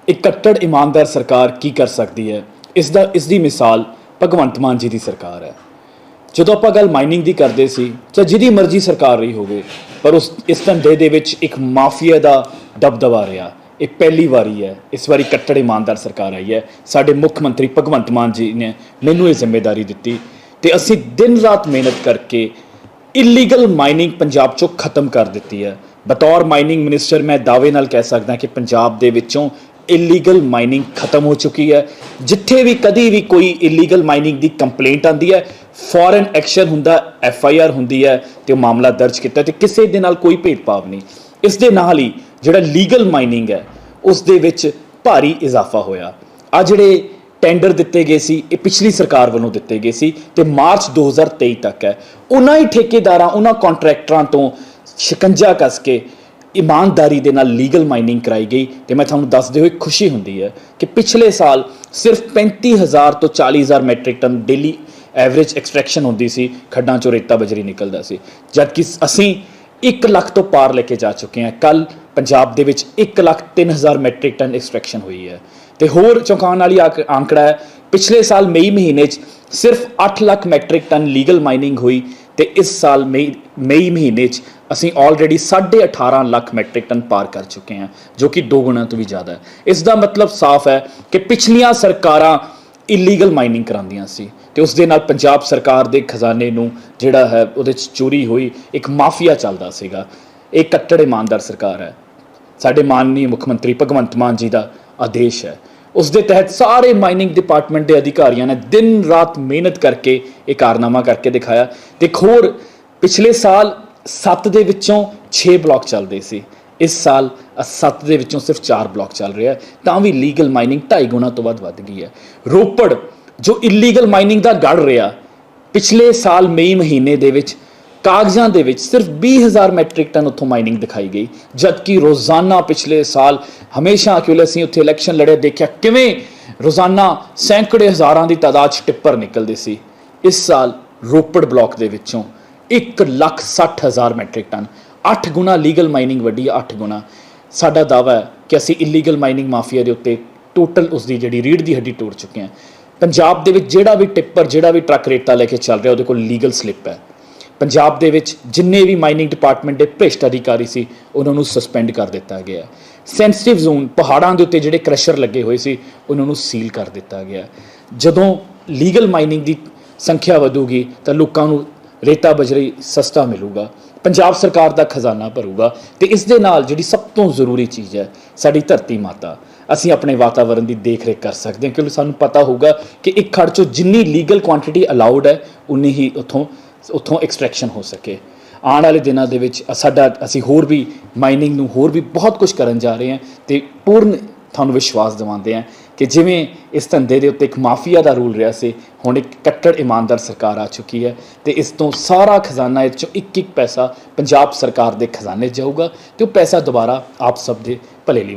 एक कट्टर ईमानदार सरकार की कर सकती है। इसकी मिसाल भगवंत मान जी की सरकार है। ਜਦੋਂ ਆਪਾਂ ਗੱਲ ਮਾਈਨਿੰਗ ਦੀ ਕਰਦੇ ਸੀ ਚਾਹੇ ਜਿਹਦੀ ਮਰਜ਼ੀ ਸਰਕਾਰ ਰਹੀ ਹੋਵੇ, ਪਰ ਇਸ ਧੰਦੇ ਦੇ ਵਿੱਚ ਇੱਕ ਮਾਫੀਆ ਦਾ ਦਬਦਬਾ ਰਿਹਾ। ਇਹ ਪਹਿਲੀ ਵਾਰੀ ਹੈ, ਇਸ ਵਾਰੀ ਕੱਟੜ ਇਮਾਨਦਾਰ ਸਰਕਾਰ ਆਈ ਹੈ। ਸਾਡੇ ਮੁੱਖ ਮੰਤਰੀ ਭਗਵੰਤ ਮਾਨ ਜੀ ਨੇ ਮੈਨੂੰ ਇਹ ਜ਼ਿੰਮੇਵਾਰੀ ਦਿੱਤੀ ਤੇ ਅਸੀਂ ਦਿਨ ਰਾਤ ਮਿਹਨਤ ਕਰਕੇ ਇਲੀਗਲ ਮਾਈਨਿੰਗ ਪੰਜਾਬ 'ਚੋਂ ਖਤਮ ਕਰ ਦਿੱਤੀ ਹੈ। ਬਤੌਰ ਮਾਈਨਿੰਗ ਮਿਨਿਸਟਰ ਮੈਂ ਦਾਅਵੇ ਨਾਲ ਕਹਿ ਸਕਦਾ ਕਿ ਪੰਜਾਬ ਦੇ ਵਿੱਚੋਂ इलीगल माइनिंग खत्म हो चुकी है। जिथे भी कभी भी कोई इलीगल माइनिंग की कंप्लेंट आती है, फॉरन एक्शन होंदा, FIR होंदी है तो मामला दर्ज किया तो किसी दे नाल कोई भेदभाव नहीं। इस दे नाल ही जिहड़ा लीगल माइनिंग है उस दे विच भारी इजाफा होया। आ जिहड़े टेंडर दिते गए सी ये पिछली सरकार वालों दिते गए सी ते मार्च 2023 तक है। उन्हां ही ठेकेदारां उन्हां कॉन्ट्रैक्टरां तो शिकंजा कस के ईमानदारी के नाल लीगल माइनिंग कराई गई। तो मैं तुहानूं दसदे होए खुशी होंदी है कि पिछले साल सिर्फ 35,000 तो 40,000 metric ton daily average extraction होंदी सी, खड्डां चों रेता बजरी निकलदा सी, जबकि असीं 1 ਲੱਖ तो पार लेके जा चुके हैं। कल पंजाब दे विच 1,03,000 मैट्रिक टन एक्सट्रैक्शन हुई है। तो होर चौंकाउण वाली आंकड़ा है, पिछले साल मई महीने सिर्फ 8 lakh metric ton legal mining हुई तो इस साल मई महीने ਅਸੀਂ ਆਲਰੇਡੀ 18.5 ਲੱਖ ਮੈਟ੍ਰਿਕ ਟਨ ਪਾਰ ਕਰ ਚੁੱਕੇ ਹਾਂ, ਜੋ ਕਿ 2 ਗੁਣਾ ਤੋਂ ਵੀ ਜ਼ਿਆਦਾ ਹੈ। ਇਸ ਦਾ ਮਤਲਬ ਸਾਫ਼ ਹੈ ਕਿ ਪਿਛਲੀਆਂ ਸਰਕਾਰਾਂ ਇਲੀਗਲ ਮਾਈਨਿੰਗ ਕਰਾਉਂਦੀਆਂ ਸੀ ਤੇ ਉਸ ਦੇ ਨਾਲ ਪੰਜਾਬ ਸਰਕਾਰ ਦੇ ਖਜ਼ਾਨੇ ਨੂੰ ਜਿਹੜਾ ਹੈ ਉਹਦੇ 'ਚ ਚੋਰੀ ਹੋਈ, ਇੱਕ ਮਾਫੀਆ ਚੱਲਦਾ ਸੀਗਾ। ਇਹ ਕੱਟੜ ਇਮਾਨਦਾਰ ਸਰਕਾਰ ਹੈ। ਸਾਡੇ ਮਾਨਨੀय ਮੁੱਖ ਮੰਤਰੀ ਭਗਵੰਤ ਮਾਨ ਜੀ ਦਾ ਆਦੇਸ਼ ਹੈ। ਉਸ ਦੇ ਤਹਿਤ ਸਾਰੇ ਮਾਈਨਿੰਗ ਡਿਪਾਰਟਮੈਂਟ ਦੇ ਅਧਿਕਾਰੀਆਂ ਨੇ ਦਿਨ ਰਾਤ ਮਿਹਨਤ ਕਰਕੇ ਇਹ ਕਾਰਨਾਮਾ ਕਰਕੇ ਦਿਖਾਇਆ। ਤੇ ਹੋਰ ਪਿਛਲੇ ਸਾਲ 7 ਦੇ ਵਿੱਚੋਂ 6 ਬਲਾਕ ਚੱਲਦੇ ਸੀ, ਇਸ ਸਾਲ 7 ਦੇ ਵਿੱਚੋਂ ਸਿਰਫ 4 ਬਲਾਕ ਚੱਲ ਰਿਹਾ, ਤਾਂ ਵੀ ਲੀਗਲ ਮਾਈਨਿੰਗ 2.5 ਗੁਣਾ ਤੋਂ ਵੱਧ ਗਈ ਹੈ। ਰੋਪੜ ਜੋ ਇਲੀਗਲ ਮਾਈਨਿੰਗ ਦਾ ਗੜ ਰਿਹਾ, ਪਿਛਲੇ ਸਾਲ ਮਈ ਮਹੀਨੇ ਦੇ ਵਿੱਚ ਕਾਗਜ਼ਾਂ ਦੇ ਵਿੱਚ ਸਿਰਫ 20,000 ਮੈਟ੍ਰਿਕ ਟਨ ਉੱਥੋਂ ਮਾਈਨਿੰਗ ਦਿਖਾਈ ਗਈ, ਜਦਕਿ ਰੋਜ਼ਾਨਾ ਪਿਛਲੇ ਸਾਲ ਹਮੇਸ਼ਾ ਕਿਉਂਕਿ ਅਸੀਂ ਉੱਥੇ ਇਲੈਕਸ਼ਨ ਲੜਿਆ ਦੇਖਿਆ ਕਿਵੇਂ ਰੋਜ਼ਾਨਾ ਸੈਂਕੜੇ ਹਜ਼ਾਰਾਂ ਦੀ ਤਾਦਾਦ 'ਚ ਟਿੱਪਰ ਨਿਕਲਦੇ ਸੀ। ਇਸ ਸਾਲ ਰੋਪੜ ਬਲਾਕ ਦੇ ਵਿੱਚੋਂ 1,60,000 ਮੈਟ੍ਰਿਕ ਟਨ, 8 ਗੁਣਾ ਲੀਗਲ ਮਾਈਨਿੰਗ ਵੱਡੀ, 8 ਗੁਣਾ। ਸਾਡਾ ਦਾਅਵਾ ਹੈ ਕਿ ਅਸੀਂ ਇਲੀਗਲ ਮਾਈਨਿੰਗ ਮਾਫੀਆ ਦੇ ਉੱਤੇ ਟੋਟਲ ਉਸਦੀ ਜਿਹੜੀ ਰੀੜ ਦੀ ਹੱਡੀ ਤੋੜ ਚੁੱਕੇ ਹਾਂ। ਪੰਜਾਬ ਦੇ ਵਿੱਚ ਜਿਹੜਾ ਵੀ ਟਿੱਪਰ ਜਿਹੜਾ ਵੀ ਟਰੱਕ ਰੇਤਾ ਲੈ ਕੇ ਚੱਲ ਰਿਹਾ ਉਹਦੇ ਕੋਲ ਲੀਗਲ ਸਲਿੱਪ ਹੈ। ਪੰਜਾਬ ਦੇ ਵਿੱਚ ਜਿੰਨੇ ਵੀ ਮਾਈਨਿੰਗ ਡਿਪਾਰਟਮੈਂਟ ਦੇ ਭ੍ਰਿਸ਼ਟ ਅਧਿਕਾਰੀ ਸੀ ਉਹਨਾਂ ਨੂੰ ਸਸਪੈਂਡ ਕਰ ਦਿੱਤਾ ਗਿਆ। ਸੈਂਸਿਟਿਵ ਜ਼ੋਨ ਪਹਾੜਾਂ ਦੇ ਉੱਤੇ ਜਿਹੜੇ ਕ੍ਰਸ਼ਰ ਲੱਗੇ ਹੋਏ ਸੀ ਉਹਨਾਂ ਨੂੰ ਸੀਲ ਕਰ ਦਿੱਤਾ ਗਿਆ। ਜਦੋਂ ਲੀਗਲ ਮਾਈਨਿੰਗ ਦੀ ਸੰਖਿਆ ਵਧੂਗੀ ਤਾਂ ਲੋਕਾਂ ਨੂੰ रेता बजरी सस्ता मिलूगा, पंजाब सरकार का खजाना भरूगा तो इस दे नाल जिहड़ी सब तो जरूरी चीज़ है साडी धरती माता, असीं अपने वातावरण की देख रेख कर सकते हैं क्योंकि सानूं पता होगा कि एक खड़ चों जिन्नी लीगल क्वांटिटी अलाउड है उन्नी ही उत्थों एक्सट्रैक्शन हो सके। आने वाले दिनों के विच साडा असीं होर भी माइनिंग नूं होर भी बहुत कुछ करन जा रहे हैं तो पूर्ण ਤੁਹਾਨੂੰ ਵਿਸ਼ਵਾਸ ਦਿਵਾਉਂਦੇ ਹਾਂ ਕਿ ਜਿਵੇਂ ਇਸ ਧੰਦੇ ਦੇ ਉੱਤੇ ਇੱਕ ਮਾਫੀਆ ਦਾ ਰੂਲ ਰਿਹਾ ਸੀ, ਹੁਣ ਇੱਕ ਕੱਟੜ ਇਮਾਨਦਾਰ ਸਰਕਾਰ ਆ ਚੁੱਕੀ ਹੈ ਤੇ ਇਸ ਤੋਂ ਸਾਰਾ ਖਜ਼ਾਨਾ, ਇਸ 'ਚੋਂ ਇੱਕ ਪੈਸਾ ਪੰਜਾਬ ਸਰਕਾਰ ਦੇ ਖਜ਼ਾਨੇ 'ਚ ਜਾਊਗਾ ਤੇ ਉਹ ਪੈਸਾ ਦੁਬਾਰਾ ਆਪ ਸਭ ਦੇ ਭਲੇ ਲਈ